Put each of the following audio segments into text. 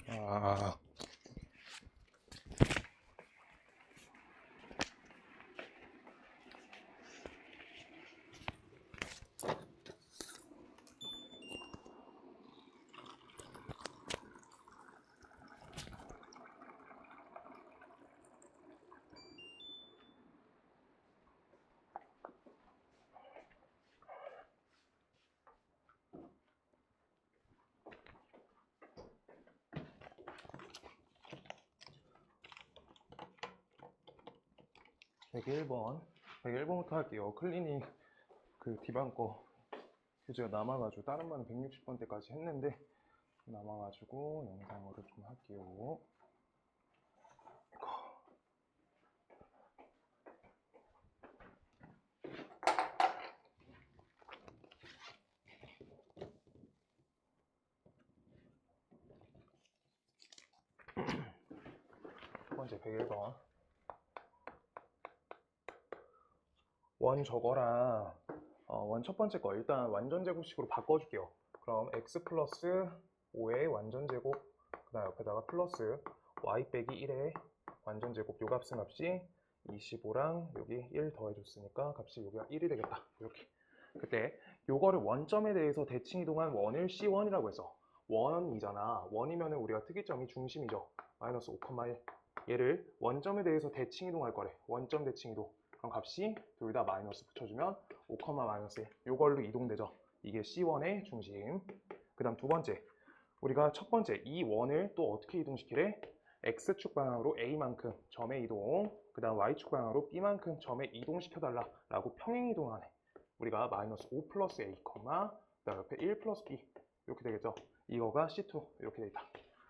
아, 101번부터 할게요. 클리닉 그 디반 거 교재가 남아가지고 다른 반은 160번대까지 했는데 남아가지고 영상으로 좀 할게요. 첫 번째 101번 원 저거랑 원 첫 번째 거 일단 완전 제곱식으로 바꿔줄게요. 그럼 x 플러스 5의 완전 제곱 그 다음 옆에다가 플러스 y 빼기 1의 완전 제곱 요 값은 값이 25랑 여기 1 더해줬으니까 값이 여기가 1이 되겠다. 이렇게 그때 요거를 원점에 대해서 대칭 이동한 원을 C1이라고 해서 원이잖아. 원이면은 우리가 특이점이 중심이죠. 마이너스 5,1 얘를 원점에 대해서 대칭 이동할 거래. 원점 대칭 이동. 그럼 값이 둘 다 마이너스 붙여주면 5, 마이너스 1 요걸로 이동되죠. 이게 C1의 중심. 그 다음 두 번째 우리가 첫 번째 이 원을 또 어떻게 이동시키래? X축 방향으로 A만큼 점의 이동 그 다음 Y축 방향으로 B만큼 점의 이동시켜달라 라고 평행 이동하네. 우리가 마이너스 5 플러스 A, 그 다음 옆에 1 플러스 B 이렇게 되겠죠. 이거가 C2 이렇게 되겠다.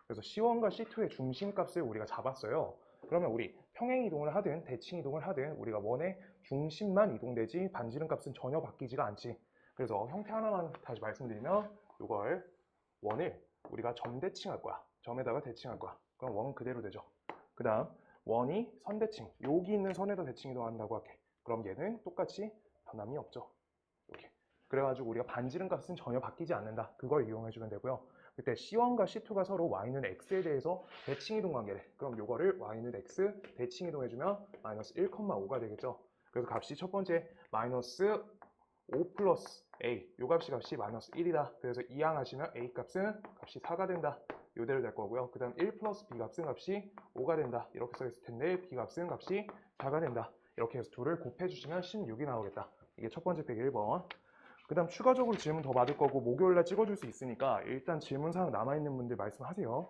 그래서 C1과 C2의 중심값을 우리가 잡았어요. 그러면 우리 평행 이동을 하든 대칭 이동을 하든 우리가 원의 중심만 이동되지 반지름 값은 전혀 바뀌지가 않지. 그래서 형태 하나만 다시 말씀드리면 이걸 원을 우리가 점 대칭할 거야. 점에다가 대칭할 거야. 그럼 원은 그대로 되죠. 그 다음 원이 선 대칭 여기 있는 선에다 대칭 이동한다고 할게. 그럼 얘는 똑같이 변함이 없죠. 이렇게. 그래가지고 우리가 반지름 값은 전혀 바뀌지 않는다. 그걸 이용해주면 되고요. 그때 C1과 C2가 서로 Y는 X에 대해서 대칭 이동 관계래. 그럼 요거를 Y는 X 대칭 이동해주면 마이너스 1,5가 되겠죠. 그래서 값이 첫 번째 마이너스 5 플러스 A 요 값이 마이너스 1이다. 그래서 이항하시면 A 값은 값이 4가 된다. 요대로 될 거고요. 그 다음 1 플러스 B 값은 값이 5가 된다. 이렇게 써있을 텐데 B 값은 값이 4가 된다. 이렇게 해서 둘을 곱해주시면 16이 나오겠다. 이게 첫 번째 101번. 그 다음 추가적으로 질문 더 받을 거고 목요일날 찍어줄 수 있으니까 일단 질문사항 남아있는 분들 말씀하세요.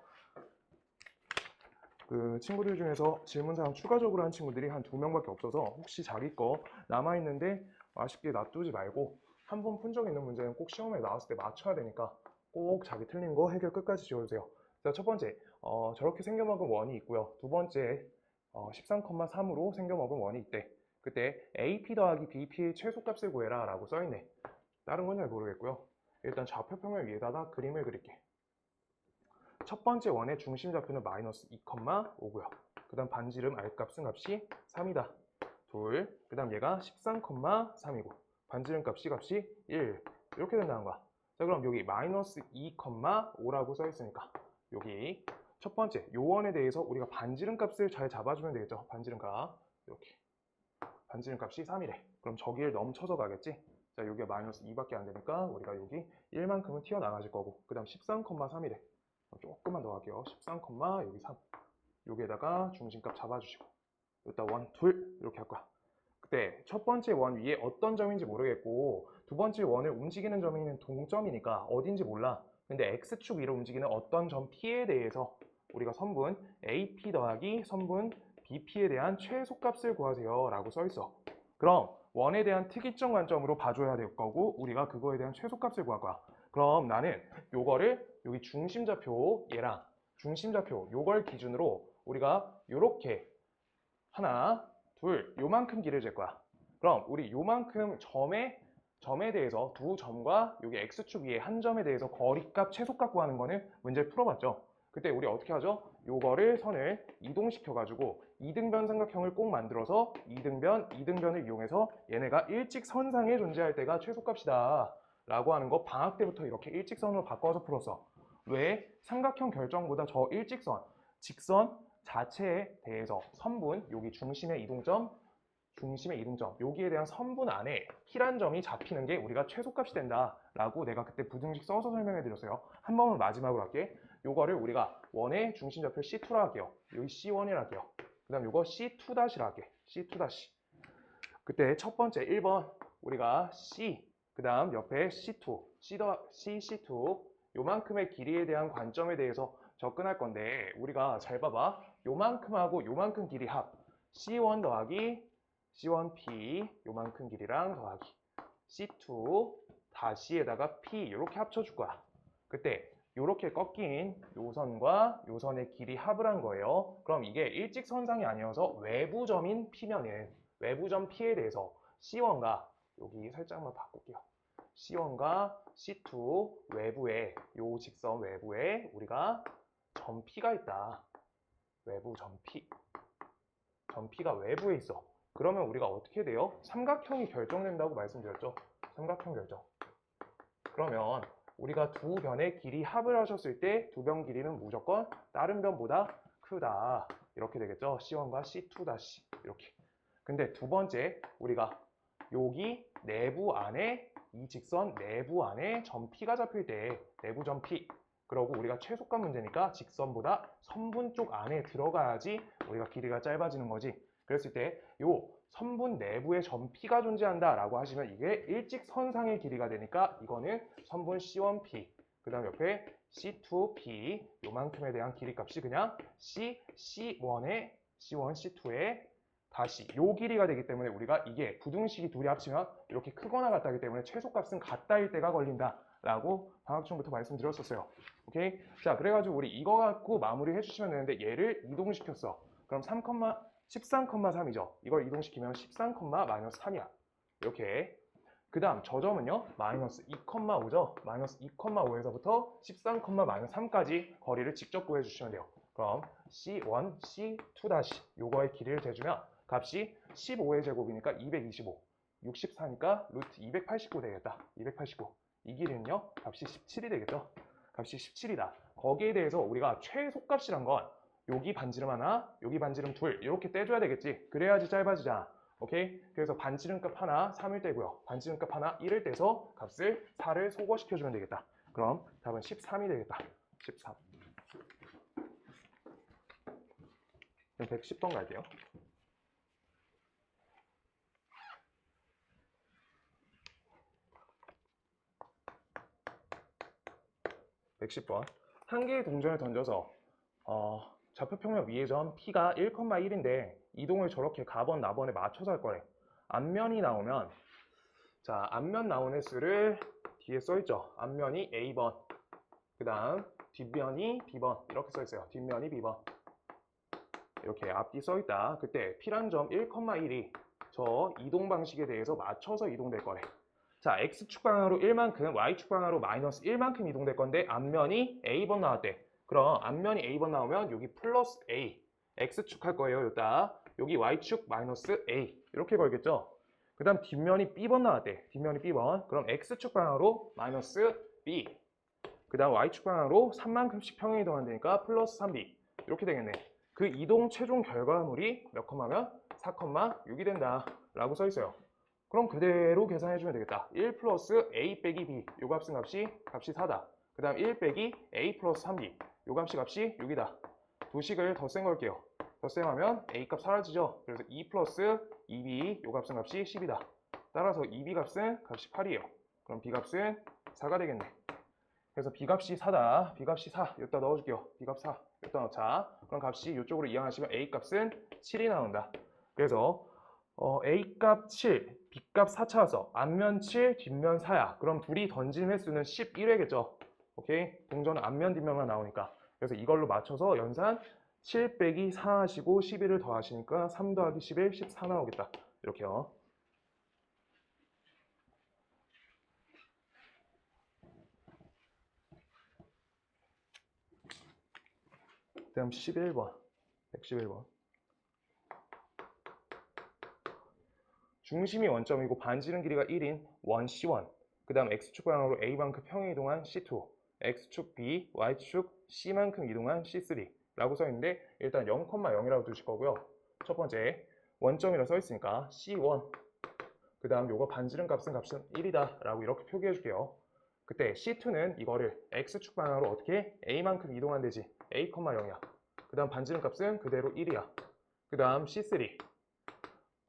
그 친구들 중에서 질문사항 추가적으로 한 친구들이 한 2명밖에 없어서 혹시 자기 거 남아있는데 아쉽게 놔두지 말고 한 번 푼 적 있는 문제는 꼭 시험에 나왔을 때 맞춰야 되니까 꼭 자기 틀린 거 해결 끝까지 지어주세요. 자, 첫 번째 저렇게 생겨먹은 원이 있고요. 두 번째 13,3으로 생겨먹은 원이 있대. 그때 AP 더하기 BP의 최소값을 구해라 라고 써있네. 다른 건 잘 모르겠고요. 일단 좌표평면 위에다가 그림을 그릴게. 첫 번째 원의 중심 좌표는 마이너스 2,5고요. 그 다음 반지름 R값은 값이 3이다. 둘, 그 다음 얘가 13,3이고 반지름 값이 1 이렇게 된다는 거야. 자, 그럼 여기 마이너스 2,5라고 써있으니까 여기 첫 번째 요 원에 대해서 우리가 반지름 값을 잘 잡아주면 되겠죠. 반지름 값 이렇게 반지름 값이 3이래. 그럼 저기를 넘쳐서 가겠지. 자, 여기가 마이너스 2밖에 안 되니까 우리가 여기 1만큼은 튀어나가질 거고 그 다음 13,3이래. 조금만 더 할게요. 13, 여기 3 여기에다가 중심값 잡아주시고 일단 1, 2 이렇게 할 거야. 그때 첫 번째 원 위에 어떤 점인지 모르겠고 두 번째 원을 움직이는 점이 동점이니까 어딘지 몰라. 근데 X축 위로 움직이는 어떤 점 P에 대해서 우리가 선분 AP 더하기 선분 BP에 대한 최소값을 구하세요 라고 써있어. 그럼 원에 대한 특이점 관점으로 봐줘야 될 거고 우리가 그거에 대한 최소값을 구할 거야. 그럼 나는 요거를 여기 중심좌표 얘랑 중심좌표 요걸 기준으로 우리가 요렇게 하나 둘 요만큼 길을 잴 거야. 그럼 우리 요만큼 점에 대해서 두 점과 여기 X축 위에 한 점에 대해서 거리값 최소값 구하는 거는 문제를 풀어봤죠. 그때 우리 어떻게 하죠? 요거를 선을 이동시켜 가지고 이등변 삼각형을 꼭 만들어서 이등변을 이용해서 얘네가 일직선상에 존재할 때가 최소값이다 라고 하는 거 방학 때부터 이렇게 일직선으로 바꿔서 풀었어. 왜? 삼각형 결정보다 저 일직선, 직선 자체에 대해서 선분, 여기 중심의 이동점, 여기에 대한 선분 안에 P란 점이 잡히는 게 우리가 최소값이 된다라고 내가 그때 부등식 써서 설명해 드렸어요. 한 번은 마지막으로 할게. 요거를 우리가 원의 중심좌표 C2라 할게요. 여기 C1이라 할게요. 그 다음 요거 C2-라 할게. C2-. 그때 첫 번째 1번 우리가 C, 그 다음 옆에 C2, C2 요만큼의 길이에 대한 관점에 대해서 접근할 건데 우리가 잘 봐봐. 요만큼하고 요만큼 길이 합 C1 더하기 C1P 요만큼 길이랑 더하기 C2 다시에다가 P 이렇게 합쳐줄 거야. 그때 이렇게 꺾인 요선과 요선의 길이 합을 한 거예요. 그럼 이게 일직선상이 아니어서 외부점인 P면은 외부점 P에 대해서 C1과 여기 살짝만 바꿀게요. C1과 C2 외부에 요 직선 외부에 우리가 점 P가 있다. 외부 점 P. 점 P가 외부에 있어. 그러면 우리가 어떻게 돼요? 삼각형이 결정된다고 말씀드렸죠. 삼각형 결정. 그러면 우리가 두 변의 길이 합을 하셨을 때 두 변 길이는 무조건 다른 변보다 크다. 이렇게 되겠죠. C1과 C2- 이렇게. 근데 두 번째 우리가 여기 내부 안에 이 직선 내부 안에 점 P가 잡힐 때 내부 점 P. 그러고 우리가 최소값 문제니까 직선보다 선분 쪽 안에 들어가야지 우리가 길이가 짧아지는 거지. 그랬을 때 요 선분 내부에 점 P가 존재한다 라고 하시면 이게 일직선상의 길이가 되니까 이거는 선분 C1P 그 다음 옆에 C2P 요만큼에 대한 길이값이 그냥 C1에 C1, C2에 다시 요 길이가 되기 때문에 우리가 이게 부등식이 둘이 합치면 이렇게 크거나 같다기 때문에 최소값은 같다일 때가 걸린다 라고 방학 중부터 말씀드렸었어요. 오케이? 자, 그래가지고 우리 이거 갖고 마무리 해주시면 되는데 얘를 이동시켰어. 그럼 13,3이죠. 이걸 이동시키면 13,-3이야. 이렇게. 그 다음 저 점은요. 마이너스 2,5죠. 마이너스 2,5에서부터 13,-3까지 거리를 직접 구해주시면 돼요. 그럼 C1, C2- 요거의 길이를 재주면 값이 15의 제곱이니까 225, 64니까 루트 289 되겠다. 289. 이 길이는요. 값이 17이 되겠죠. 값이 17이다. 거기에 대해서 우리가 최소값이란 건 여기 반지름 하나, 여기 반지름 둘 이렇게 떼줘야 되겠지. 그래야지 짧아지잖아. 오케이? 그래서 반지름값 하나 3을 떼고요. 반지름값 하나 1을 떼서 값을 4를 소거시켜주면 되겠다. 그럼 답은 13이 되겠다. 13. 110번 갈게요. 110번. 한 개의 동전을 던져서 좌표평면 위의 점 P가 1,1인데 이동을 저렇게 가번 나번에 맞춰서 할 거래. 앞면이 나오면 자, 앞면 나온 횟수를 뒤에 써있죠. 앞면이 A번, 그 다음 뒷면이 B번 이렇게 써있어요. 뒷면이 B번 이렇게 앞뒤 써있다. 그때 P란 점 1,1이 저 이동 방식에 대해서 맞춰서 이동될 거래. 자, X축 방향으로 1만큼, Y축 방향으로 마이너스 1만큼 이동될 건데 앞면이 A번 나왔대. 그럼 앞면이 A번 나오면 여기 플러스 A, X축 할 거예요. 여기다. 여기 Y축 마이너스 A 이렇게 걸겠죠. 그 다음 뒷면이 B번 나왔대. 뒷면이 B번. 그럼 X축 방향으로 마이너스 B, 그 다음 Y축 방향으로 3만큼씩 평행 이동한다니까 플러스 3B 이렇게 되겠네. 그 이동 최종 결과물이 몇 컴마면 4,6이 된다 라고 써 있어요. 그럼 그대로 계산해주면 되겠다. 1 플러스 A 빼기 B 요 값은 값이 4다. 그 다음 1 빼기 A 플러스 3B 요 값이 6이다. 두 식을 덧셈 걸게요. 덧셈하면 A 값 사라지죠. 그래서 2 플러스 2B 요 값은 값이 10이다. 따라서 2B 값은 값이 8이에요. 그럼 B 값은 4가 되겠네. 그래서 B 값이 4다. B 값이 4. 여기다 넣어줄게요. B 값 4. 여기다 넣자. 그럼 값이 이쪽으로 이항하시면 A 값은 7이 나온다. 그래서 A 값 7, B 값 4 찾아서 앞면 7, 뒷면 4야. 그럼 둘이 던진 횟수는 11회겠죠. 오케이? 동전은 앞면, 뒷면만 나오니까. 그래서 이걸로 맞춰서 연산 7 빼기 4 하시고 11을 더하시니까 3 더하기 11, 14 나오겠다. 이렇게요. 다음 11번. 111번. 중심이 원점이고 반지름 길이가 1인 원 C1, 그 다음 X축 방향으로 A만큼 평행 이동한 C2, x축 b, y축 c만큼 이동한 c3라고 써 있는데 일단 0,0이라고 두실 거고요. 첫 번째 원점이라고 써 있으니까 c1, 그 다음 요거 반지름 값은 1이다 라고 이렇게 표기해 줄게요. 그때 C2는 이거를 X축 방향으로 어떻게 A만큼 이동한대지 A, 0이야. 그 다음 반지름 값은 그대로 1이야. 그 다음 C3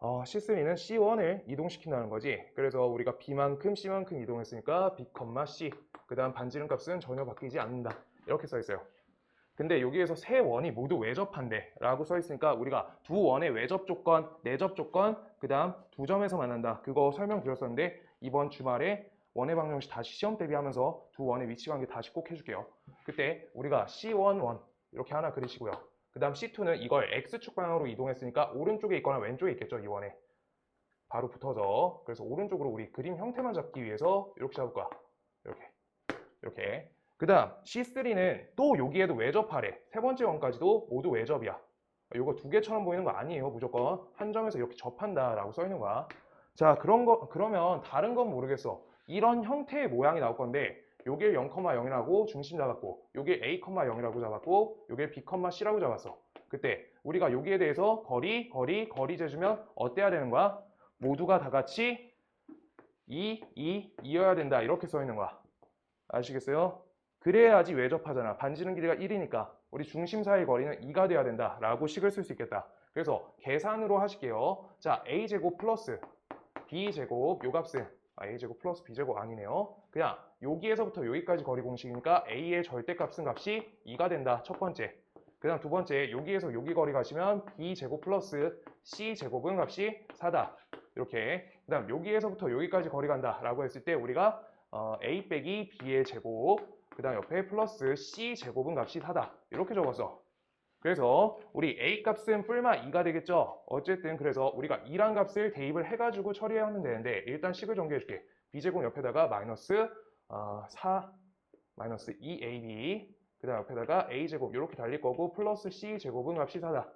C3는 C1을 이동시킨다는 거지. 그래서 우리가 B만큼 C만큼 이동했으니까 B, C. 그 다음 반지름 값은 전혀 바뀌지 않는다. 이렇게 써 있어요. 근데 여기에서 세 원이 모두 외접한대 라고 써 있으니까 우리가 두 원의 외접 조건, 내접 조건, 그 다음 두 점에서 만난다. 그거 설명드렸었는데 이번 주말에 원의 방정식 다시 시험 대비하면서 두 원의 위치 관계 다시 꼭 해줄게요. 그때 우리가 C11 이렇게 하나 그리시고요. 그 다음 C2는 이걸 X축 방향으로 이동했으니까 오른쪽에 있거나 왼쪽에 있겠죠. 이 원에 바로 붙어서. 그래서 오른쪽으로 우리 그림 형태만 잡기 위해서 이렇게 잡을 거야. 이렇게. 그 다음 C3는 또 여기에도 외접하래. 세 번째 원까지도 모두 외접이야. 이거 두 개처럼 보이는 거 아니에요. 무조건 한 점에서 이렇게 접한다 라고 써 있는 거야. 자, 그러면 다른 건 모르겠어. 이런 형태의 모양이 나올 건데 요길 0,0이라고 중심 잡았고 요길 A, 0이라고 잡았고 요길 B, C라고 잡았어. 그때 우리가 여기에 대해서 거리 재주면 어때야 되는 거야? 모두가 다 같이 2여야 된다 이렇게 써 있는 거야. 아시겠어요? 그래야지 외접하잖아. 반지름 길이가 1이니까 우리 중심 사이 거리는 2가 돼야 된다 라고 식을 쓸 수 있겠다. 그래서 계산으로 하실게요. 자, A제곱 플러스 B제곱 요 값은 A제곱 플러스 B제곱 아니네요. 그냥 여기에서부터 여기까지 거리 공식이니까 A의 절대값은 값이 2가 된다. 첫 번째. 그 다음 두 번째 여기에서 여기 거리 가시면 B제곱 플러스 C제곱은 값이 4다. 이렇게. 그 다음 여기에서부터 여기까지 거리 간다 라고 했을 때 우리가 A 빼기 B의 제곱 그 다음 옆에 플러스 C 제곱은 값이 4다. 이렇게 적었어. 그래서 우리 A 값은 뿔마 2가 되겠죠. 어쨌든 그래서 우리가 2란 값을 대입을 해가지고 처리하면 되는데 일단 식을 정리해줄게. B제곱 옆에다가 마이너스 4 마이너스 2AB 그 다음 옆에다가 A제곱 이렇게 달릴 거고 플러스 C제곱은 값이 4다.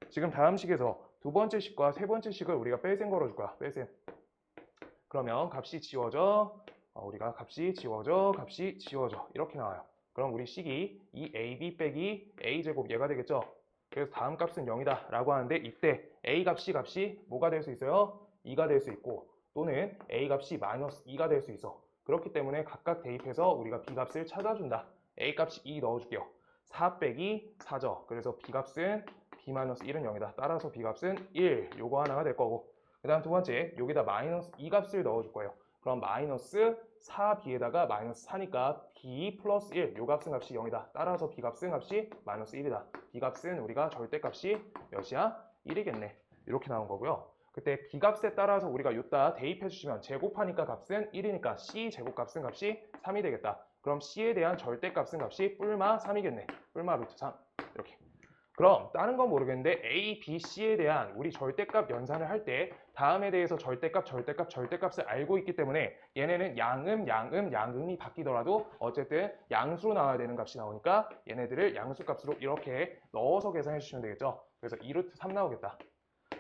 지금 다음 식에서 두 번째 식과 세 번째 식을 우리가 뺄셈 걸어줄 거야. 뺄셈. 그러면 값이 지워져. 우리가 값이 지워져 이렇게 나와요. 그럼 우리 식이 2AB 빼기 A제곱 얘가 되겠죠. 그래서 다음 값은 0이다 라고 하는데 이때 A 값이 뭐가 될 수 있어요? 2가 될 수 있고 또는 A 값이 마이너스 2가 될 수 있어. 그렇기 때문에 각각 대입해서 우리가 B 값을 찾아준다. A 값이 2 넣어줄게요. 4 빼기 4죠. 그래서 B 값은 B 마이너스 1은 0이다. 따라서 B 값은 1 요거 하나가 될 거고 그 다음 두 번째 여기다 마이너스 2 값을 넣어줄 거예요. 그럼 마이너스 4b에다가 마이너스 4니까 b 플러스 1 요 값은 값이 0이다. 따라서 b 값은 값이 마이너스 1이다. b 값은 우리가 절대값이 몇이야? 1이겠네. 이렇게 나온 거고요. 그때 b 값에 따라서 우리가 요따 대입해 주시면 제곱하니까 값은 1이니까 c 제곱값은 값이 3이 되겠다. 그럼 c에 대한 절대값은 값이 뿔마 3이겠네. 뿔마 루트 3 이렇게. 그럼 다른 건 모르겠는데 A, B, C에 대한 우리 절대값 연산을 할 때 다음에 대해서 절대값을 알고 있기 때문에 얘네는 양음이 바뀌더라도 어쨌든 양수로 나와야 되는 값이 나오니까 얘네들을 양수값으로 이렇게 넣어서 계산해 주시면 되겠죠. 그래서 2루트 3 나오겠다.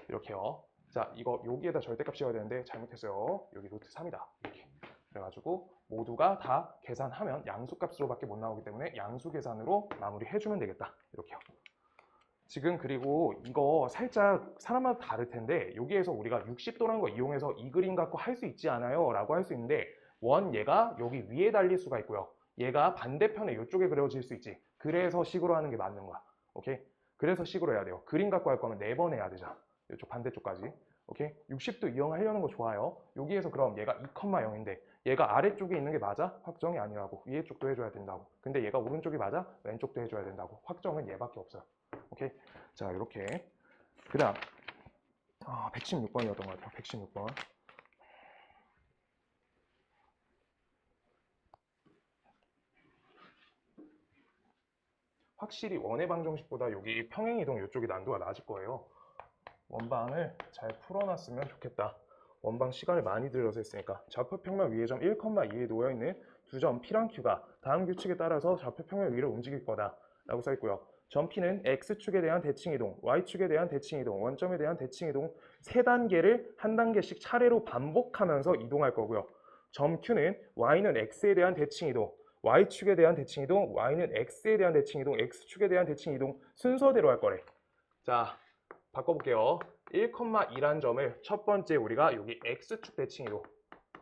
이렇게요. 자, 이거 여기에다 절대값 씌워야 되는데 잘못했어요. 여기 루트 3이다. 이렇게. 그래가지고 모두가 다 계산하면 양수값으로밖에 못 나오기 때문에 양수 계산으로 마무리해주면 되겠다. 이렇게요. 지금 그리고 이거 살짝 사람마다 다를 텐데 여기에서 우리가 60도라는 거 이용해서 이 그림 갖고 할 수 있지 않아요? 라고 할 수 있는데 얘가 여기 위에 달릴 수가 있고요. 얘가 반대편에 이쪽에 그려질 수 있지. 그래서 식으로 하는 게 맞는 거야. 오케이? 그래서 식으로 해야 돼요. 그림 갖고 할 거면 4번 해야 되잖아. 이쪽 반대쪽까지. 오케이? 60도 이용하려는 거 좋아요. 여기에서 그럼 얘가 2,0인데 얘가 아래쪽에 있는 게 맞아? 확정이 아니라고. 위에 쪽도 해줘야 된다고. 근데 얘가 오른쪽이 맞아? 왼쪽도 해줘야 된다고. 확정은 얘밖에 없어요. 오케이. 자, 이렇게. 그 다음, 116번이었던 것 같아요. 116번. 확실히 원의 방정식보다 여기 평행이동 이쪽이 난도가 낮을 거예요. 원방을 잘 풀어놨으면 좋겠다. 원방 시간을 많이 들여서 했으니까 좌표평면 위의 점 1,2에 놓여있는 두 점 P랑 Q가 다음 규칙에 따라서 좌표평면 위를 움직일 거다 라고 써있고요. 점 P는 X축에 대한 대칭이동, Y축에 대한 대칭이동, 원점에 대한 대칭이동 3단계를 한 단계씩 차례로 반복하면서 이동할 거고요. 점 Q는 Y는 X에 대한 대칭이동, y축에 대한 대칭 이동, y는 x에 대한 대칭 이동, x축에 대한 대칭 이동 순서대로 할 거래. 자, 바꿔볼게요. 1,2란 점을 첫 번째 우리가 여기 x축 대칭 이동,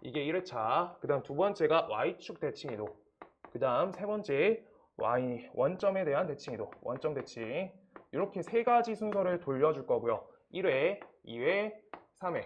이게 1회차. 그 다음 두 번째가 y축 대칭 이동, 그 다음 세 번째 y 원점에 대한 대칭 이동, 원점 대칭. 이렇게 세 가지 순서를 돌려줄 거고요. 1회, 2회, 3회.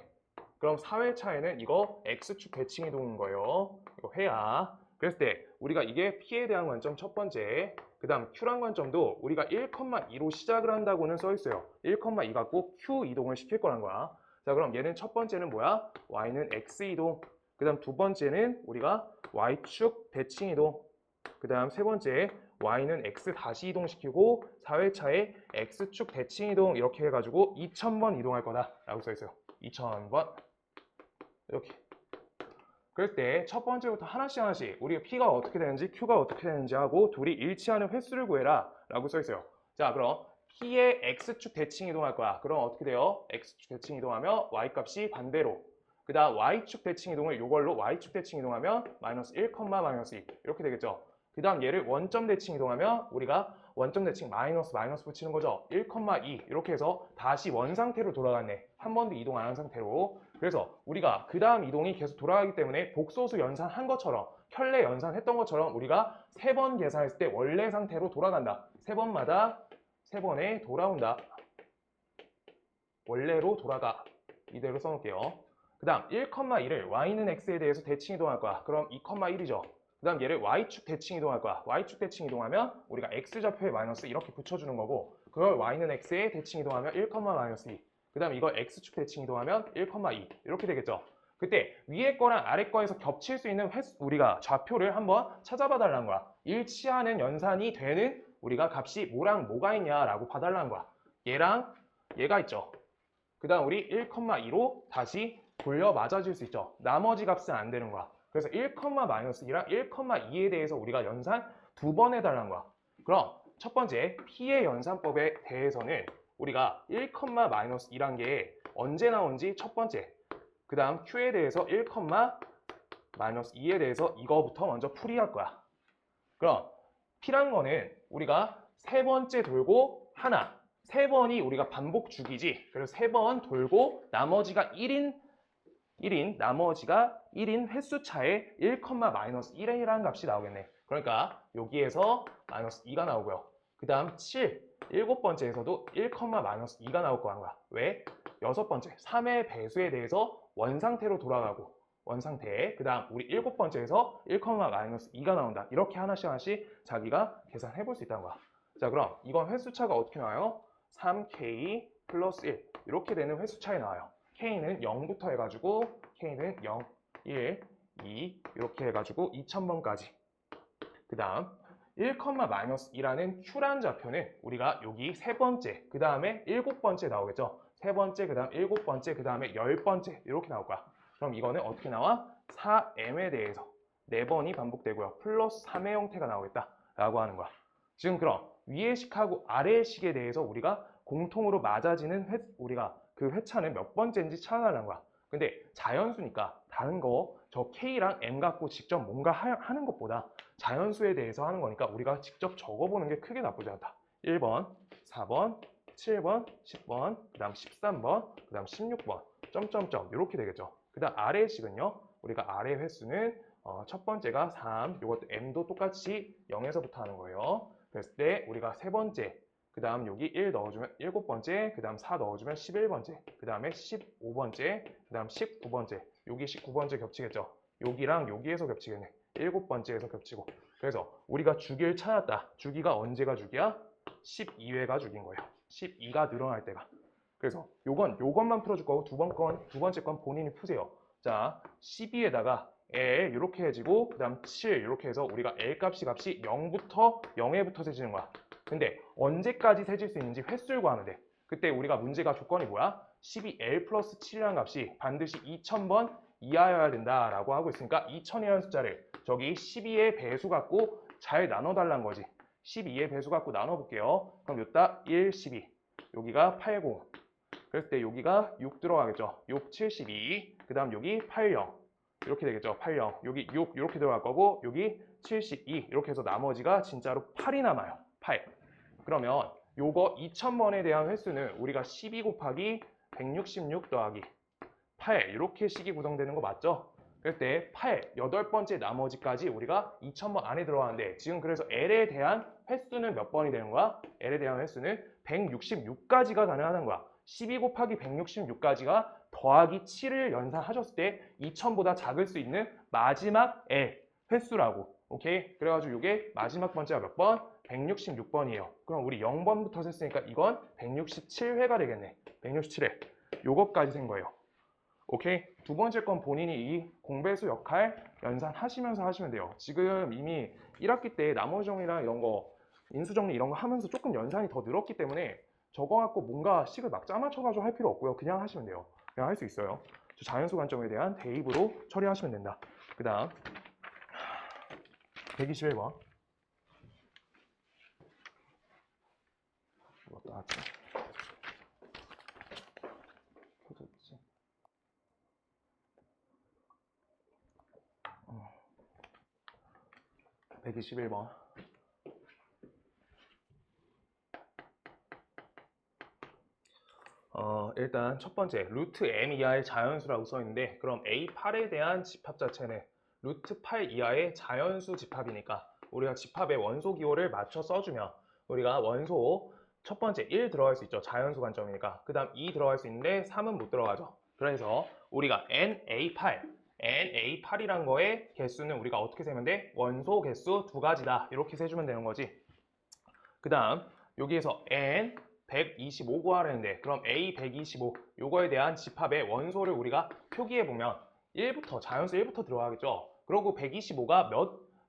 그럼 4회차에는 이거 x축 대칭 이동인 거예요. 이거 회야. 그랬을 때 우리가 이게 p에 대한 관점 첫 번째, 그 다음 q란 관점도 우리가 1,2로 시작을 한다고는 써 있어요. 1,2 갖고 q 이동을 시킬 거란 거야. 자, 그럼 얘는 첫 번째는 뭐야? y는 x 이동. 그 다음 두 번째는 우리가 y축 대칭 이동. 그 다음 세 번째 y는 x 다시 이동시키고 4회차에 x축 대칭 이동 이렇게 해가지고 2000번 이동할 거다 라고 써 있어요. 2000번 이렇게. 그럴 때 첫 번째부터 하나씩 우리가 p가 어떻게 되는지 q가 어떻게 되는지 하고 둘이 일치하는 횟수를 구해라 라고 써 있어요. 자, 그럼 p의 x축 대칭 이동할 거야. 그럼 어떻게 돼요? x축 대칭 이동하면 y값이 반대로, 그 다음 y축 대칭 이동을 이걸로 y축 대칭 이동하면 마이너스 1, 마이너스 2 이렇게 되겠죠. 그 다음 얘를 원점 대칭 이동하면 우리가 원점 대칭 마이너스 붙이는 거죠. 1, 2 이렇게 해서 다시 원 상태로 돌아갔네. 한 번도 이동 안 한 상태로. 그래서 우리가 그 다음 이동이 계속 돌아가기 때문에 복소수 연산한 것처럼, 켤레 연산했던 것처럼 우리가 세 번 계산했을 때 원래 상태로 돌아간다. 세 번마다 세 번에 돌아온다. 원래로 돌아가. 이대로 써놓을게요. 그 다음 1,1을 y는 x에 대해서 대칭 이동할 거야. 그럼 2,1이죠. 그 다음 얘를 y축 대칭 이동할 거야. y축 대칭 이동하면 우리가 x좌표에 마이너스 이렇게 붙여주는 거고, 그걸 y는 x에 대칭 이동하면 1, 마이너스 2. 그 다음 이걸 x축 대칭 이동하면 1, 2 이렇게 되겠죠. 그때 위에 거랑 아래 거에서 겹칠 수 있는 횟수, 우리가 좌표를 한번 찾아봐 달라는 거야. 일치하는 연산이 되는 우리가 값이 뭐랑 뭐가 있냐라고 봐달라는 거야. 얘랑 얘가 있죠. 그 다음 우리 1,2로 다시 돌려 맞아줄 수 있죠. 나머지 값은 안 되는 거야. 그래서 1, 마이너스 2랑 1,2에 대해서 우리가 연산 두 번 해달라는 거야. 그럼 첫 번째 p의 연산법에 대해서는 우리가 1, 마이너스 2란 게 언제 나온지 첫 번째, 그 다음 q에 대해서 1, 마이너스 2에 대해서 이거부터 먼저 풀이할 거야. 그럼 p란 거는 우리가 세 번째 돌고 하나, 세 번이 우리가 반복 주기지. 그래서 세 번 돌고 나머지가 1인 나머지가 1인 횟수 차에 1, 마이너스 1이라는 값이 나오겠네. 그러니까 여기에서 마이너스 2가 나오고요. 그 다음 7, 일곱 번째에서도 1, 마이너스 2가 나올 거란 거야. 왜? 여섯 번째, 3의 배수에 대해서 원상태로 돌아가고, 원상태. 그 다음 우리 일곱 번째에서 1, 마이너스 2가 나온다. 이렇게 하나씩 자기가 계산해 볼 수 있다는 거야. 자, 그럼 이건 횟수차가 어떻게 나와요? 3k 플러스 1 이렇게 되는 횟수차에 나와요. k는 0부터 해가지고 k는 0, 1, 2 이렇게 해가지고 2000번까지. 그 다음 1, 마이너스 2라는 q라는 좌표는 우리가 여기 세 번째, 그 다음에 일곱 번째 나오겠죠. 세 번째, 그 다음 일곱 번째, 그 다음에 10번째 이렇게 나올 거야. 그럼 이거는 어떻게 나와? 4m에 대해서 4번이 반복되고요. 플러스 3의 형태가 나오겠다 라고 하는 거야. 지금 그럼 위의 식하고 아래의 식에 대해서 우리가 공통으로 맞아지는 우리가 그 회차는 몇 번째인지 찾아달라는 거야. 근데 자연수니까 다른 거 저 K랑 M 갖고 직접 뭔가 하는 것보다 자연수에 대해서 하는 거니까 우리가 직접 적어보는 게 크게 나쁘지 않다. 1번, 4번, 7번, 10번, 그 다음 13번, 그 다음 16번, 점점점 이렇게 되겠죠. 그 다음 아래의 식은요. 우리가 아래 횟수는 첫 번째가 3, 이것도 M도 똑같이 0에서부터 하는 거예요. 그랬을 때 우리가 세 번째, 그 다음 여기 1 넣어주면 7번째, 그 다음 4 넣어주면 11번째, 그 다음에 15번째, 그 다음 19번째, 여기 19번째 겹치겠죠. 여기랑 여기에서 겹치겠네. 7번째에서 겹치고. 그래서 우리가 주기를 찾았다. 주기가 언제가 주기야? 12회가 주기인 거예요. 12가 늘어날 때가. 그래서 요것만 풀어줄 거고 두 번째 건 본인이 푸세요. 자, 12에다가 L 이렇게 해지고 그 다음 7 이렇게 해서 우리가 L 값이 0에부터 세지는 거야. 근데 언제까지 세질 수 있는지 횟수를 구하면 돼. 그때 우리가 문제가 조건이 뭐야? 12L 플러스 7이라는 값이 반드시 2000번 이하여야 된다라고 하고 있으니까 2000이라는 숫자를 저기 12의 배수 갖고 잘 나눠달라는 거지. 12의 배수 갖고 나눠볼게요. 그럼 요따 1, 12. 여기가 80. 그랬을 때 여기가 6 들어가겠죠. 6, 72. 그 다음 여기 80. 이렇게 되겠죠. 80. 여기 6 이렇게 들어갈 거고 여기 72 이렇게 해서 나머지가 진짜로 8이 남아요. 8. 그러면 요거 2000번에 대한 횟수는 우리가 12 곱하기 166 더하기 8 이렇게 식이 구성되는 거 맞죠? 그럴 때 8, 8번째 나머지까지 우리가 2000번 안에 들어가는데 지금 그래서 L에 대한 횟수는 몇 번이 되는 거야? L에 대한 횟수는 166까지가 가능하다는 거야. 12 곱하기 166까지가 더하기 7을 연산하셨을 때 2000보다 작을 수 있는 마지막 L 횟수라고. 오케이? 그래가지고 이게 마지막 번째가 몇 번? 166번이에요. 그럼 우리 0번부터 셌으니까 이건 167회가 되겠네. 167회. 요것까지 센 거예요. 오케이? 두 번째 건 본인이 이 공배수 역할 연산하시면서 하시면 돼요. 지금 이미 1학기 때 나머지 정리랑 이런 거, 인수정리 이런 거 하면서 조금 연산이 더 늘었기 때문에 저거 갖고 뭔가 식을 막 짜맞춰가지고 할 필요 없고요. 그냥 하시면 돼요. 그냥 할 수 있어요. 저 자연수 관점에 대한 대입으로 처리하시면 된다. 그 다음 121번. 이것도 하지. 켜졌지. 121번. 일단 첫 번째 루트 m 이하의 자연수라고 써 있는데 그럼 A8에 대한 집합 자체는 루트 8 이하의 자연수 집합이니까 우리가 집합의 원소 기호를 맞춰 써주면 우리가 원소 첫 번째 1 들어갈 수 있죠. 자연수 관점이니까. 그 다음 2 들어갈 수 있는데 3은 못 들어가죠. 그래서 우리가 NA8이란 거의 개수는 우리가 어떻게 세면 돼? 원소 개수 두 가지다. 이렇게 세주면 되는 거지. 그 다음 여기에서 N 125 구하려는데 그럼 A125 요거에 대한 집합의 원소를 우리가 표기해보면 1부터 자연수 1부터 들어가겠죠. 그리고 125가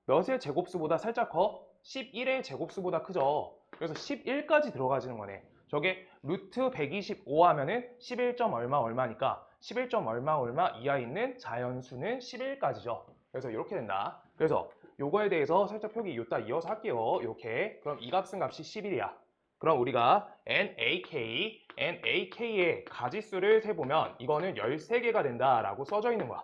몇의 제곱수보다 살짝 커? 11의 제곱수보다 크죠. 그래서 11까지 들어가지는 거네. 저게 루트 125 하면은 11. 얼마니까 11. 얼마 이하에 있는 자연수는 11까지죠. 그래서 이렇게 된다. 그래서 요거에 대해서 살짝 표기 이따 이어서 할게요. 이렇게. 그럼 이 값은 값이 11이야. 그럼 우리가 NAK의 가지수를 세보면 이거는 13개가 된다라고 써져 있는 거야.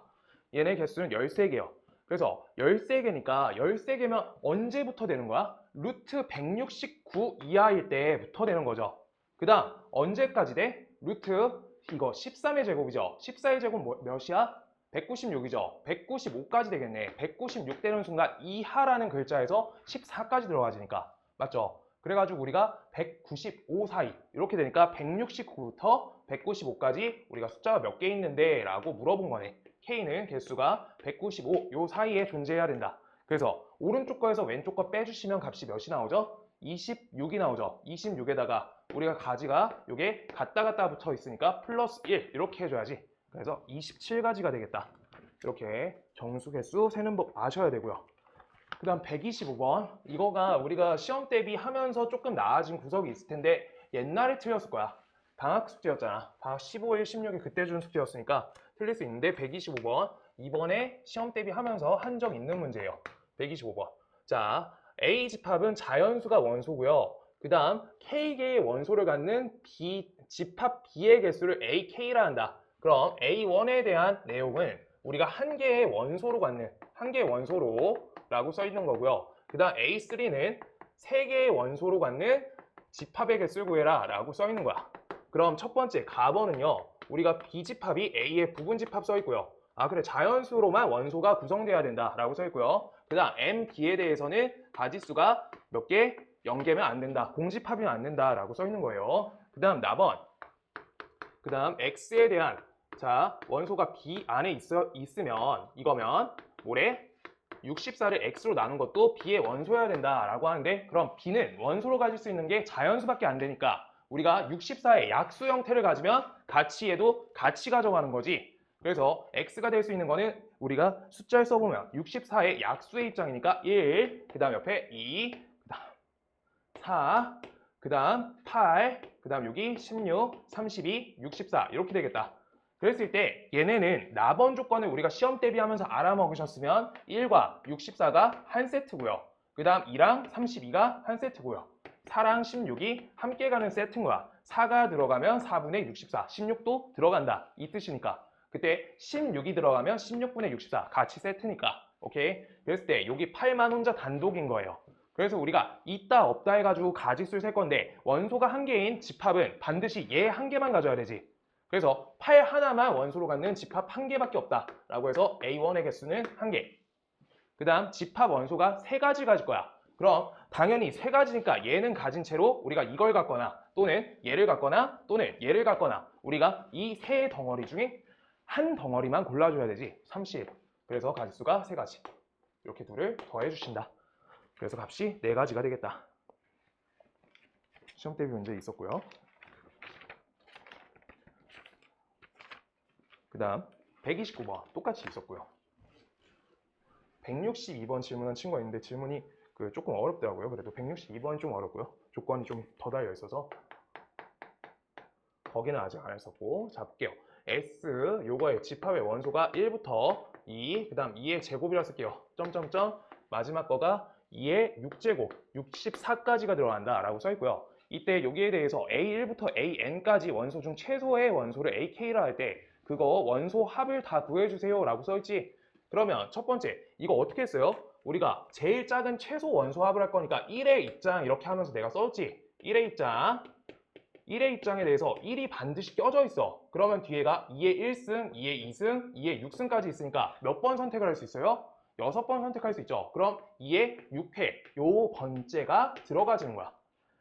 얘네 개수는 13개요. 그래서 13개니까 13개면 언제부터 되는 거야? 루트 169 이하일 때부터 되는 거죠. 그 다음 언제까지 돼? 루트 이거 13의 제곱이죠. 14의 제곱 몇이야? 196이죠. 195까지 되겠네. 196 되는 순간 이하라는 글자에서 14까지 들어가지니까. 맞죠? 그래가지고 우리가 195 사이 이렇게 되니까 169부터 195까지 우리가 숫자가 몇 개 있는데 라고 물어본 거네. K는 개수가 195 요 사이에 존재해야 된다. 그래서 오른쪽 거에서 왼쪽 거 빼주시면 값이 몇이 나오죠? 26이 나오죠. 26에다가 우리가 가지가 요게 갔다 붙어 있으니까 플러스 1 이렇게 해줘야지. 그래서 27가지가 되겠다. 이렇게 정수 개수 세는 법 아셔야 되고요. 그 다음 125번 이거가 우리가 시험 대비하면서 조금 나아진 구석이 있을 텐데 옛날에 틀렸을 거야. 방학 숙제였잖아. 방학 15일, 16일 그때 준 숙제였으니까 틀릴 수 있는데 125번 이번에 시험 대비하면서 한 적 있는 문제예요. 125번 자 A 집합은 자연수가 원소고요. 그 다음 K개의 원소를 갖는 집합 B의 개수를 AK라 한다. 그럼 A1에 대한 내용은 우리가 한 개의 원소로 갖는 한 개의 원소로 라고 써 있는 거고요. 그 다음 A3는 3개의 원소로 갖는 집합의 개수를 구해라 라고 써 있는 거야. 그럼 첫 번째 가번은요. 우리가 B집합이 A의 부분집합 써 있고요. 아 그래 자연수로만 원소가 구성돼야 된다 라고 써 있고요. 그 다음 MB에 대해서는 가지수가 몇 개? 0개면 안 된다. 공집합이면 안 된다 라고 써 있는 거예요. 그 다음 나번 그 다음 X에 대한 자 원소가 B 안에 있으면 이거면 뭐래? 64를 X로 나눈 것도 B의 원소여야 된다라고 하는데 그럼 B는 원소로 가질 수 있는 게 자연수밖에 안 되니까 우리가 64의 약수 형태를 가지면 가치에도 같이 가져가는 거지. 그래서 X가 될 수 있는 거는 우리가 숫자를 써보면 64의 약수의 입장이니까 1, 그 다음 옆에 2, 그 다음 4, 그 다음 8, 그 다음 여기 16, 32, 64 이렇게 되겠다. 그랬을 때 얘네는 나번 조건을 우리가 시험 대비하면서 알아먹으셨으면 1과 64가 한 세트고요. 그 다음 2랑 32가 한 세트고요. 4랑 16이 함께 가는 세트인 거야. 4가 들어가면 4분의 64, 16도 들어간다. 이 뜻이니까. 그때 16이 들어가면 16분의 64 같이 세트니까 오케이? 그랬을 때 여기 8만 혼자 단독인 거예요. 그래서 우리가 있다 없다 해가지고 가짓수를 셀 건데 원소가 한 개인 집합은 반드시 얘 한 개만 가져야 되지. 그래서 8 하나만 원소로 갖는 집합 한 개밖에 없다 라고 해서 A1의 개수는 한 개. 그 다음 집합 원소가 세 가지 가질 거야. 그럼 당연히 세 가지니까 얘는 가진 채로 우리가 이걸 갖거나 또는 얘를 갖거나 또는 얘를 갖거나 우리가 이 세 덩어리 중에 한 덩어리만 골라줘야 되지. 30. 그래서 가짓수가 세 가지. 이렇게 둘을 더해 주신다. 그래서 값이 네 가지가 되겠다. 시험 대비 문제 있었고요. 그 다음 129번 똑같이 있었고요. 162번 질문한 친구가 있는데 질문이 조금 어렵더라고요. 그래도 162번이 좀 어렵고요. 조건이 좀 더 달려 있어서 거기는 아직 안 했었고. 자 볼게요. S 요거의 집합의 원소가 1부터 2, 그 다음 2의 제곱이라 쓸게요. 점점점 마지막 거가 2의 6제곱 64까지가 들어간다 라고 써있고요. 이때 여기에 대해서 A1부터 AN까지 원소 중 최소의 원소를 AK라 할 때 그거 원소 합을 다 구해주세요 라고 써있지. 그러면 첫 번째 이거 어떻게 했어요? 우리가 제일 작은 최소 원소 합을 할 거니까 1의 입장 이렇게 하면서 내가 써줬지. 1의 입장에 대해서 1이 반드시 껴져 있어. 그러면 뒤에가 2의 1승, 2의 2승, 2의 6승까지 있으니까 몇 번 선택을 할 수 있어요? 6번 선택할 수 있죠. 그럼 2의 6회 요 번째가 들어가지는 거야.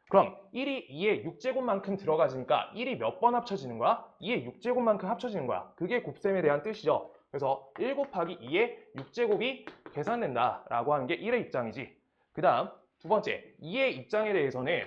그럼 1이 2의 6제곱만큼 들어가지니까 1이 몇 번 합쳐지는 거야? 2의 6제곱만큼 합쳐지는 거야. 그게 곱셈에 대한 뜻이죠. 그래서 1 곱하기 2의 6제곱이 계산된다 라고 하는 게 1의 입장이지. 그 다음 두 번째 2의 입장에 대해서는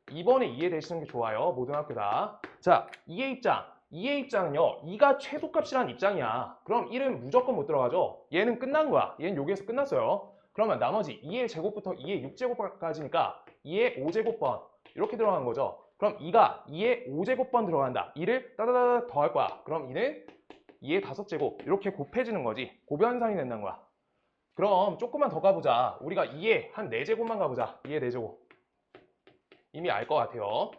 2번에 2에 대시는 게 좋아요. 모든 학교 다. 자 2의 입장. 2의 입장은요 2가 최소값이라는 입장이야. 그럼 1은 무조건 못 들어가죠. 얘는 끝난 거야. 얘는 여기에서 끝났어요. 그러면 나머지 2의 제곱부터 2의 6제곱까지니까 2의 5제곱번 이렇게 들어가는 거죠. 그럼 2가 2의 5제곱번 들어간다. 2를 따다다다 더할 거야. 그럼 2는 2의 5제곱 이렇게 곱해지는 거지. 곱연산이 된다는 거야. 그럼 조금만 더 가보자. 우리가 2의 한 4제곱만 가보자. 2의 4제곱. 이미 알 것 같아요.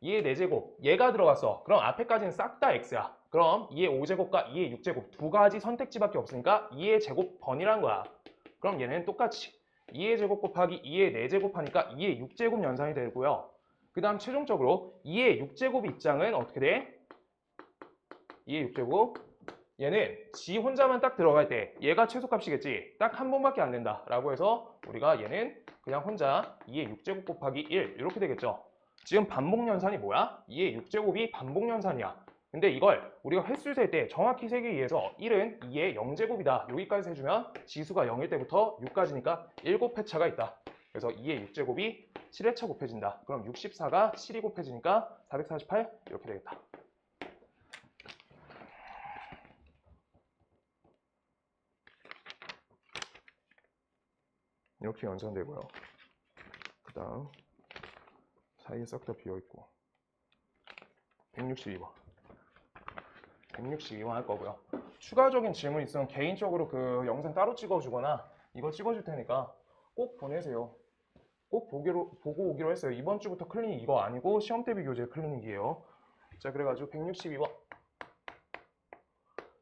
2의 4제곱. 얘가 들어갔어. 그럼 앞에까지는 싹 다 x야. 그럼 2의 5제곱과 2의 6제곱 두 가지 선택지밖에 없으니까 2의 제곱번이란 거야. 그럼 얘는 똑같이 2의 제곱 곱하기 2의 4제곱 하니까 2의 6제곱 연산이 되고요. 그 다음 최종적으로 2의 6제곱 입장은 어떻게 돼? 2의 6제곱 얘는 지 혼자만 딱 들어갈 때 얘가 최소값이겠지. 딱 한 번밖에 안 된다 라고 해서 우리가 얘는 그냥 혼자 2의 6제곱 곱하기 1 이렇게 되겠죠. 지금 반복연산이 뭐야? 2의 6제곱이 반복연산이야. 근데 이걸 우리가 횟수 셀 때 정확히 세기 위해서 1은 2의 0제곱이다. 여기까지 해주면 지수가 0일 때부터 6까지니까 7회차가 있다. 그래서 2의 6제곱이 7회차 곱해진다. 그럼 64가 7이 곱해지니까 448 이렇게 되겠다. 이렇게 연산되고요. 그 다음 사이에 싹 다 비어있고 162번 162번 할 거고요. 추가적인 질문 있으면 개인적으로 그 영상 따로 찍어주거나 이거 찍어줄 테니까 꼭 보내세요. 꼭 보고 오기로 했어요. 이번 주부터 클리닉 이거 아니고 시험 대비 교재 클리닉이에요. 자, 그래가지고 162번.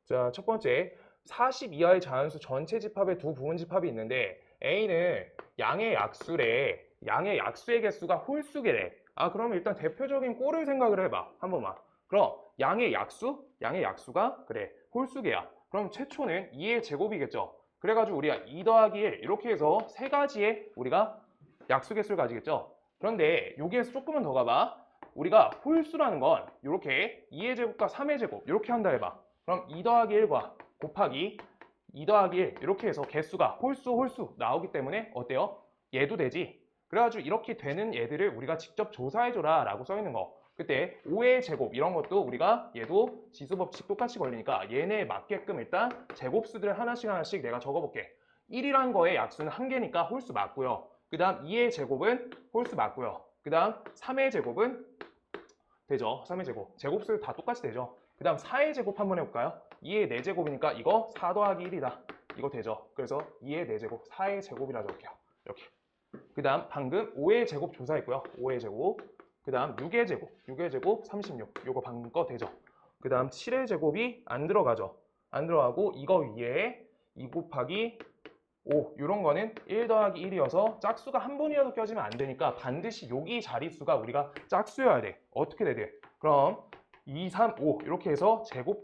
자, 첫 번째 40 이하의 자연수 전체 집합의 두 부분 집합이 있는데 A는 양의 약수래. 양의 약수의 개수가 홀수계래. 아, 그러면 일단 대표적인 꼴을 생각을 해봐. 한 번만. 그럼 양의 약수? 양의 약수가 그래 홀수계야. 그럼 최초는 2의 제곱이겠죠. 그래가지고 우리가 2 더하기 1 이렇게 해서 세 가지의 우리가 약수 개수를 가지겠죠. 그런데 여기에서 조금만 더 가봐. 우리가 홀수라는 건 이렇게 2의 제곱과 3의 제곱 이렇게 한다 해봐. 그럼 2 더하기 1과 곱하기 2 더하기 1 이렇게 해서 개수가 홀수 나오기 때문에 어때요? 얘도 되지. 그래가지고 이렇게 되는 얘들을 우리가 직접 조사해줘라 라고 써있는 거. 그때 5의 제곱 이런 것도 우리가 얘도 지수법칙 똑같이 걸리니까 얘네에 맞게끔 일단 제곱수들을 하나씩 내가 적어볼게. 1이란 거의 약수는 한 개니까 홀수 맞고요. 그 다음 2의 제곱은 홀수 맞고요. 그 다음 3의 제곱은 되죠. 3의 제곱. 제곱수 다 똑같이 되죠. 그 다음 4의 제곱 한번 해볼까요? 2의 4제곱이니까 이거 4 더하기 1이다. 이거 되죠. 그래서 2의 4제곱, 4의 제곱이라 적을게요. 이렇게. 그 다음 방금 5의 제곱 조사했고요. 5의 제곱. 그 다음 6의 제곱. 6의 제곱 36. 요거 방금 거 되죠. 그 다음 7의 제곱이 안 들어가죠. 안 들어가고 이거 위에 2 곱하기 5 이런 거는 1 더하기 1이어서 짝수가 한 번이라도 껴지면 안 되니까 반드시 여기 자릿수가 우리가 짝수여야 돼. 어떻게 돼야 돼? 그럼 2, 3, 5 이렇게 해서 제곱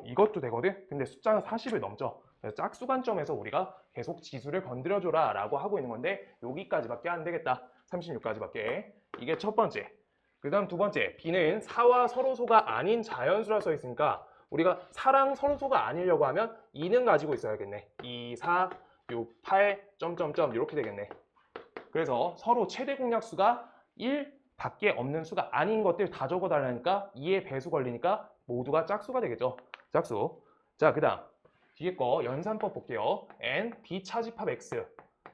이것도 되거든. 근데 숫자는 40을 넘죠. 그래서 짝수 관점에서 우리가 계속 지수를 건드려줘라 라고 하고 있는 건데 여기까지밖에 안 되겠다. 36까지밖에. 이게 첫 번째. 그 다음 두 번째, B는 4와 서로소가 아닌 자연수라 써 있으니까 우리가 4랑 서로소가 아니려고 하면 2는 가지고 있어야겠네. 2, 4, 6, 8, 점점점 이렇게 되겠네. 그래서 서로 최대 공약수가 1 밖에 없는 수가 아닌 것들 다 적어달라니까 2의 배수 걸리니까 모두가 짝수가 되겠죠. 짝수. 자, 그 다음 뒤에 거 연산법 볼게요. n, b 차집합 x.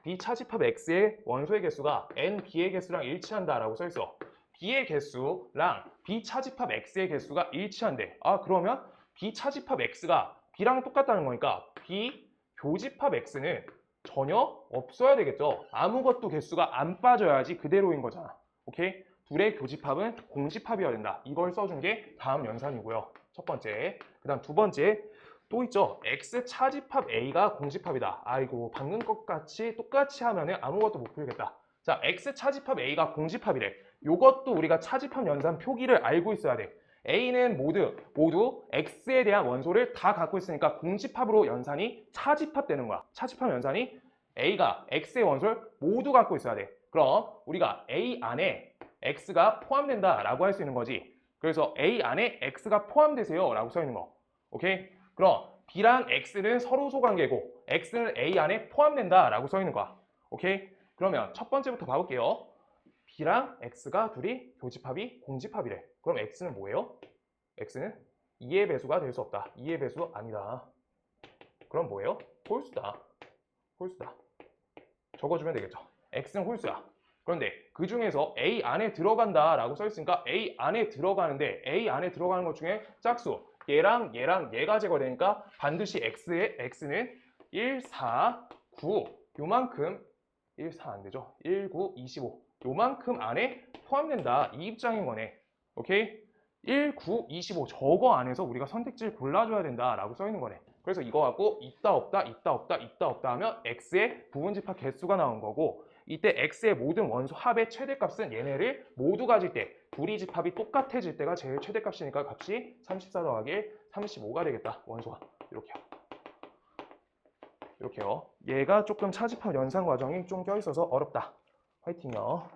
b 차집합 x의 원소의 개수가 n, b의 개수랑 일치한다 라고 써있어. b의 개수랑 b 차집합 x의 개수가 일치한대. 아, 그러면 b 차집합 x가 b랑 똑같다는 거니까 b 교집합 x는 전혀 없어야 되겠죠. 아무것도 개수가 안 빠져야지 그대로인 거잖아. 오케이? 둘의 교집합은 공집합이어야 된다. 이걸 써준 게 다음 연산이고요. 첫 번째. 그 다음 두 번째. 또 있죠. x 차집합 a가 공집합이다. 아이고, 방금 것 같이 똑같이 하면은 아무것도 못 풀겠다. 자, x 차집합 a가 공집합이래. 요것도 우리가 차집합 연산 표기를 알고 있어야 돼. a는 모두 x에 대한 원소를 다 갖고 있으니까 공집합으로 연산이 차집합되는 거야. 차집합 연산이 a가 x의 원소를 모두 갖고 있어야 돼. 그럼 우리가 a 안에 x가 포함된다 라고 할 수 있는 거지. 그래서 a 안에 x가 포함되세요 라고 써 있는 거. 오케이? 그럼 b랑 x는 서로소 관계고 x는 a 안에 포함된다 라고 써 있는 거야. 오케이? 그러면 첫 번째부터 봐볼게요. b랑 x가 둘이 교집합이 공집합이래. 그럼 x는 뭐예요? x는 2의 배수가 될 수 없다. 2의 배수 아니다. 그럼 뭐예요? 홀수다. 홀수다. 적어주면 되겠죠. x는 홀수야. 그런데 그 중에서 a 안에 들어간다 라고 써있으니까 a 안에 들어가는데 a 안에 들어가는 것 중에 짝수 얘랑 얘가 제거되니까 반드시 x는 1, 4, 9 요만큼 1, 4 안 되죠. 1, 9, 25 요만큼 안에 포함된다. 이 입장인 거네. 오케이? 1, 9, 25 저거 안에서 우리가 선택지를 골라줘야 된다 라고 써 있는 거네. 그래서 이거 갖고 있다 없다 하면 x의 부분집합 개수가 나온 거고 이때 x의 모든 원소 합의 최대값은 얘네를 모두 가질 때 둘이 집합이 똑같아질 때가 제일 최대값이니까 값이 34 더하기 35가 되겠다. 원소가 이렇게요. 이렇게요. 얘가 조금 차집합 연산 과정이 좀 껴있어서 어렵다. 화이팅요.